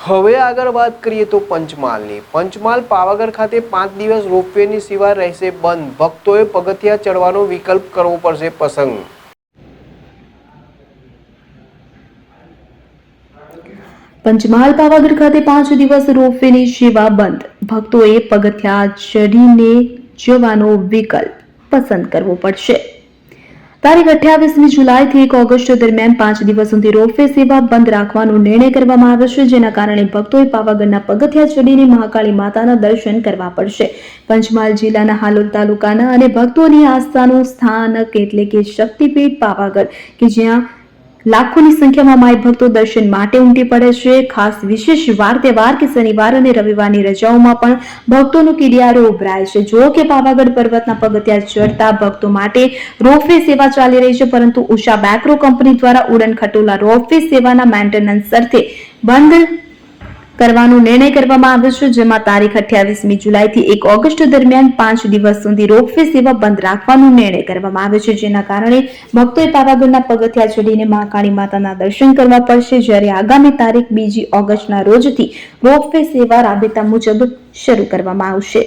હવે આગળ વાત કરીએ તો પંચમહાલની. પંચમહાલ પાવાગઢ ખાતે 5 દિવસ રોપવેની સેવા રહેશે બંધ. ભક્તોએ પગથિયા ચડવાનો વિકલ્પ કરવો પડશે પસંદ. પંચમહાલ પાવાગઢ ખાતે 5 દિવસ રોપવેની સેવા બંધ. ભક્તોએ પગથિયા ચડીને જવાનો વિકલ્પ પસંદ કરવો પડશે. તારીખ 28મી જુલાઈથી 1 ઓગસ્ટ દરમિયાન 5 દિવસ સુધી રોપવે સેવા બંધ રાખવાનો નિર્ણય કરવામાં આવ્યો છે, જેના કારણે ભક્તોએ પાવાગઢના પગથિયા ચડીને મહાકાળી માતાના દર્શન કરવા પડશે. પંચમહાલ જિલ્લાના હાલોલ તાલુકાના અને ભક્તોની આસ્થાનું સ્થાનક એટલે કે શક્તિપીઠ પાવાગઢ, કે જ્યાં લાખોની સંખ્યામાં માઈ ભક્તો દર્શન માટે ઉમટી પડે છે. ખાસ વિશેષ વાર તહેવાર કે શનિવાર અને રવિવારની રજાઓમાં પણ ભક્તોનો કિડિયારો ઉભરાય છે. જો કે પાવાગઢ પર્વતના પગથિયા ચડતા ભક્તો માટે રોપવે સેવા ચાલી રહી છે, પરંતુ ઉષા બેક્રો કંપની દ્વારા ઉડન ખટોલા રોપવે સેવાના મેન્ટેનન્સ અર્થે બંધ કરવાનો નિર્ણય કરવામાં આવ્યો છે, જેમાં તારીખ 28મી જુલાઈથી 1 ઓગસ્ટ દરમિયાન 5 દિવસ સુધી રોપવે સેવા બંધ રાખવાનો નિર્ણય કરવામાં આવ્યો છે, જેના કારણે ભક્તોએ પાવાગઢના પગથિયા ચડીને મહાકાળી માતાના દર્શન કરવા પડશે. જ્યારે આગામી તારીખ 2 ઓગસ્ટના રોજથી રોપવે સેવા રાબેતા મુજબ શરૂ કરવામાં આવશે.